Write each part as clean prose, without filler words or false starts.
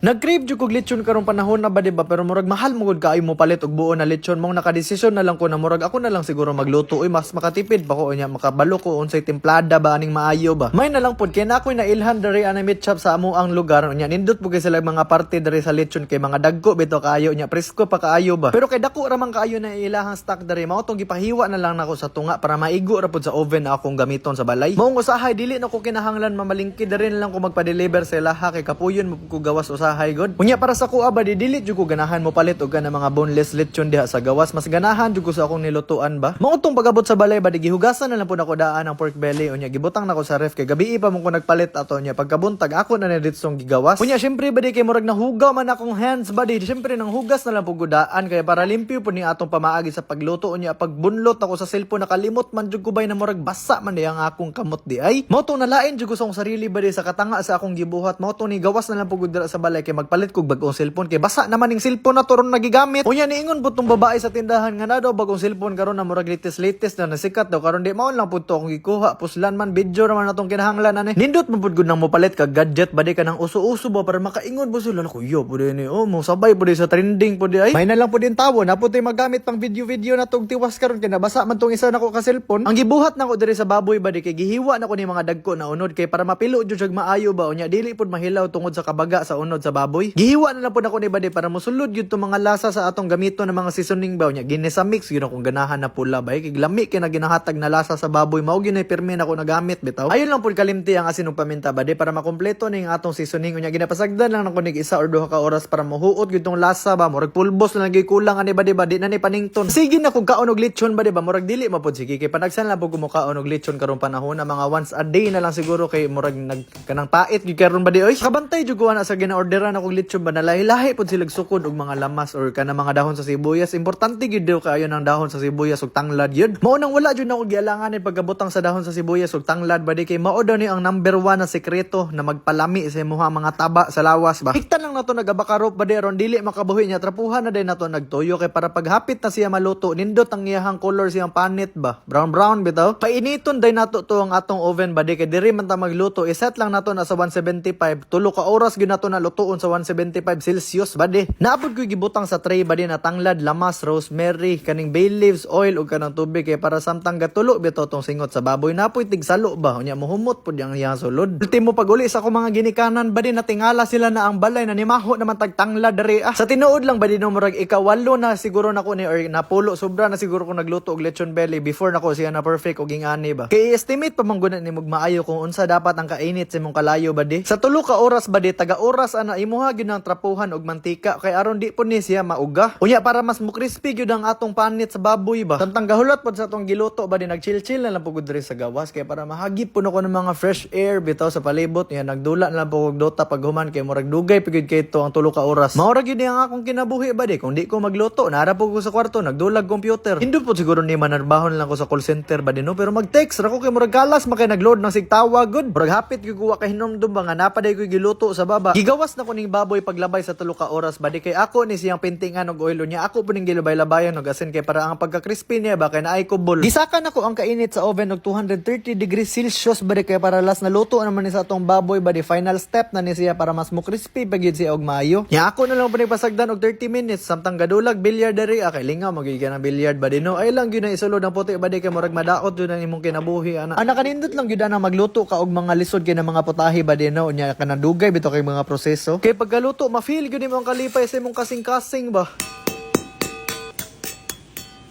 Nag-crave jud kog lechon karong panahon na ba diba, pero murag mahal mo gud kaayo mo palit og buo na lechon. Mong nakadesisyon na lang ko na murag ako na lang siguro magluto. Uy, mas makatipid pa ko unya, makabalo ko unsay templada ba aning maayo ba. May na lang pud kay na ako'y nailhan diri ana meat shop sa amo ang lugar unya. Nindot pud kay sila mga parte diri sa lechon kay mga dagko bito kaayo unya, presko pa kaayo ba. Pero kay dako ra man kaayo na ilahang stock diri, mao tong gipahiwa na lang nako sa tunga para maigo ra pud sa oven na akong gamiton sa balay. Mao usahay dili na ko kinahanglan mamalingki diri na lang ko magpa-deliver sa ilaha kay kapuyon mo ko gawas usahay god. Unya para sa kuha ba dili jud ko ganahan mo palit og kana mga boneless lechon diha sa gawas, mas ganahan jud ko sa akong nilutuan ba. Mao tong pagabot sa balay ba gihugasan na lang pud ako daan ang pork belly unya gibutang nako sa ref kay gabi pa mo ko nagpalit ato nya pagkabuntag ako na ditsong gigawas. Unya syempre ba di kay murag nahugaw man akong hands ba di syempre nang hugas na lang pud gudaan kay para limpyo pud ni atong pamaagi sa pagluto unya pagbunlot ako sa cellphone nakalimot man jud ko bay na murag basa man di ang akong kamot di ay. Mao tong nalain jud ko sa akong sarili ba di sa katanga sa akong gibuhat. Mao tong ni gawas na lang pud sa balay kay magpalit kog bagong cellphone kay basa naman ning cellphone na turon nagigamit. Unya niingon pud tong babae sa tindahan nga na daw bagong cellphone karon na murag latest na nasikat daw karon di mao lang pud to akong gikuha puslan man video naman natong kinahanglan ani. Nindot mo pud gud nang mopalit kag gadget ba di ka nang uso-uso ba para makaingon mo sila ko yo pud ni oh mo sabay pud sa trending pud ay. May na lang pud din tawo na pud magamit pang video na tong tiwas karon kay nabasa man tong isa nako ka cellphone. Ang gibuhat nako diri sa baboy ba di kay gihiwa nako ni mga dagko na unod kay para mapilo jud og maayo ba unya dili pud mahilaw tungod sa kabaga sa unod sa baboy. Gihiwa na lang pud ako ni bade para mosulod gyud tong mga lasa sa atong gamiton ng mga seasoning ba unya ginisa mix gyud akong ganahan na pula ba kay lami kay na ginahatag na lasa sa baboy mao gyud na pirmi na ako nagamit bitaw. Ayon lang pud kalimti ang asin ug paminta bade para makompleto ning atong seasoning unya ginapasagdan lang nako nig isa or duha ka oras para mohuot gyud tong lasa ba murag pulbos na lagi kulang ani bade na ni panington. Sige na kog kaon og lechon bade ba murag dili mapud sige kay panagsan lang pud kumukaon og lechon karon panahon na mga once a day na lang siguro kay murag nag kanang pait gyud karon bade oy. Kabantay jud ko na sa gina-orderan akong lechon ba nalahi-lahi pud sila sukod og mga lamas or kana mga dahon sa sibuyas. Importante gyud daw kaayo ng dahon sa sibuyas ug tanglad gyud. Mao nang wala jud nako gialangan pagkabutang sa dahon sa sibuyas ug tanglad bade kay mao daw ni ang number 1 na sekreto na magpalami sa imuha mga taba sa lawas ba. Higtan lang nato nagabakarop bade aron dili makabuhi nya trapuhan na din nato nagtuyo kay para paghapit na siya maluto nindot ang iyahang color siyang panit ba. Brown bitaw. Painiton day nato to ang atong oven bade kay diri man ta magluto iset lang nato na sa 175 tulo ka oras gyud nato na lutuon sa 175 Celsius bade. Naabot ko gibutang sa tray bade na tanglad, lamas, rosemary, kaning bay leaves, oil ug kanang tubig kay para samtang gatulo bitaw tong singot sa baboy napoy tigsalo ba unya mohumot pud yang iyang sulod. Ultimo pag-uli sa akong mga ginikanan bade natingala sila na ang balay na nimaho naman tagtanglad dere Sa tinuod lang bade no murag ikawalo na siguro nako ni or napulo sobra na siguro ko nagluto og lechon belly before nako siya na perfect og ingani ba. Kay estimate pa man gud ni maayo kung unsa dapat ang kainit sa imong kalayo bade. Sa tulo ka oras bade taga oras ana imuha gyud ang trapuhan og mantika kay aron di po ni siya mauga. Unya para mas mo crispy gyud ang atong panit sa baboy ba. Tantang gahulot pod sa atong giluto ba di nagchill-chill na lang pugod diri sa gawas kay para mahagip po nako ng mga fresh air bitaw sa palibot. Nya nagdula na lang pugod dota paghuman kay murag dugay pigid kay to ang tulo ka oras. Maura gyud ang akong kinabuhi ba di kung di ko magluto nara po ko sa kwarto nagdulag computer. Hindot po siguro ni manarbahon lang ko sa call center ba di no pero mag-text ra ko kay murag kalas makay nagload ng sigtawa gud. Murag hapit gyud ko ka hinomdom ba nga napaday ko giluto sa baba. Gigawas na ko ning baboy paglabay sa tulo ka oras ba di kay ako ni siyang pintingan og oil niya ako po ning gilabay-labayan og asin kay para ang pagka-crispy niya ba kay naay kubol. Gisakan ako ang kainit sa oven og 230 degrees Celsius ba di kay para last na luto naman ni sa atong baboy ba di final step na ni siya para mas mo crispy pagid siya og maayo. Nya ako na lang pasagdan og 30 minutes samtang gadulag bilyard diri kay lingaw magigikan ang bilyard ba di no ay lang gyud na isulod ang puti ba di kay murag madaot jud ang imong kinabuhi ana. Ana kanindot lang gyud na magluto ka og mga lisod kay na mga putahe ba di no nya kanang dugay bitaw kay mga proseso. Kay paggaluto ma-feel gyud imong kalipay sa imong kasing-kasing ba.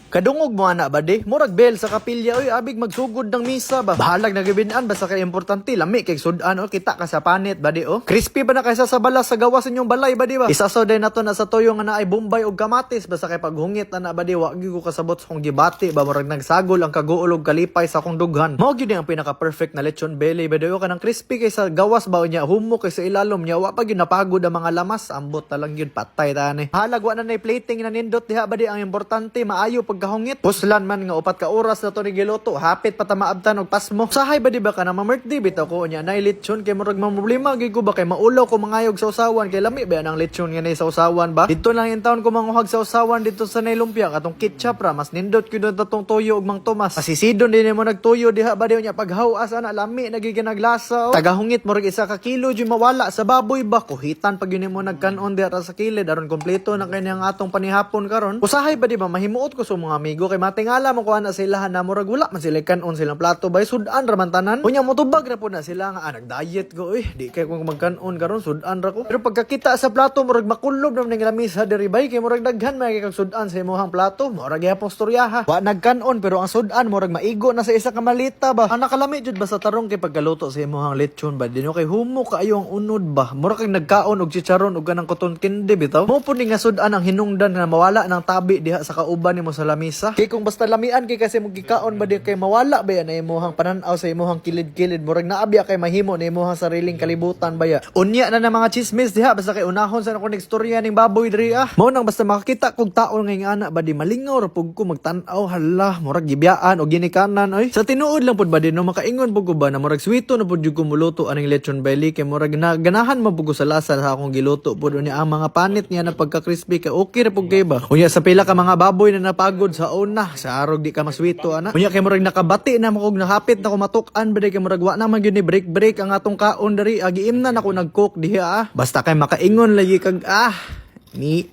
Kadungog mo ana ba di? Murag bell sa kapilya oy abig magsugod ng misa ba. Bahalag nagabinan basta kay importante lami kay sudan o kita ka sa panit ba di o. Crispy ba na kaysa sa balas sa gawas inyong balay ba di ba? Isaso day nato na sa toyo nga naay bombay og kamatis basta kay paghungit na ba di wa gyud ko kasabot sa kong gibati ba murag nagsagol ang kaguol og kalipay sa akong dughan. Mao gyud ang pinaka perfect na lechon belly ba di o kanang crispy kay sa gawas ba nya humok kay sa ilalom nya wa pa gyud napagod ang mga lamas ambot ta lang gyud patay tani. Halag wa na nay plating na nindot diha ba di ang importante maayo pag pagkahungit. Puslan man nga upat ka oras na to ni giluto, hapit pa ta maabtan og pasmo. Sahay ba di ba ka na ma-birthday bitaw ko nya nay lechon kay murag problema gyud ko ba kay maulaw ko mangayog sa usawan kay lami ba nang lechon nga nay sa usawan ba. Dito lang in taon ko manguhag sa usawan dito sa nay lumpia katong ketchup ra mas nindot gyud tatong toyo ug mang Tomas. Pasisidon din mo nagtuyo diha ba diyo nya paghawas ana lami nagiginag-lasa. Tagahungit murag isa ka kilo di mawala sa baboy ba kuhitan pag yun mo nagkanon diha sa kilid aron kompleto na kay niyang atong panihapon karon. Usahay ba di ba mahimuot ko sa mga amigo kay matingala mo kuha na sila na murag wala man sila kanon silang plato bay sudan ra man tanan. Unya motubag ra po na sila nga nag-diet ko di kay kung magkanon karon sudan ra ko. Pero pagkakita sa plato murag makulob na ning lamisa diri bay kay murag daghan may kag sudan sa imong plato murag gyapon storyaha. Wa nagkanon pero ang sudan murag maigo na sa isa ka malita ba. Ang nakalami jud ba sa tarong kay pagkaluto sa imong lechon ba dinyo kay humo kaayo ang unod ba. Murag kay nagkaon og chicharon og ganang cotton candy bitaw. Mo pud ni nga sudan ang hinungdan na mawala ng tabi diha sa kauban nimo sa lamisa. Kay kung basta lamian kay kasi mo gikaon ba di kay mawala ba yan na imong panan-aw sa imong kilid-kilid murag naabya kay mahimo na imong sariling kalibutan ba ya. Unya na mga chismis diha basta kay unahon sa akong istorya ning baboy diri Mao nang basta makakita kog taon nga ana ba di malingaw ra pug ko magtan-aw hala murag gibiyaan o ginikanan oy. Sa tinuod lang pud ba di no makaingon pug ko ba na murag sweeto na pud jud ko muluto aning lechon belly kay murag ganahan man pug ko sa lasa sa akong giluto pud unya ang mga panit niya na pagka-crispy kay okay ra pug kay ba. Unya sa pila ka mga baboy na napagod sa una sa arog di ka masweeto ana. Unya kay murag nakabati na mo kog nahapit na ko matuk-an ba di kay murag wa na man gyud ni break ang atong kaon diri giimnan ako nag-cook diha Basta kay makaingon lagi kag ni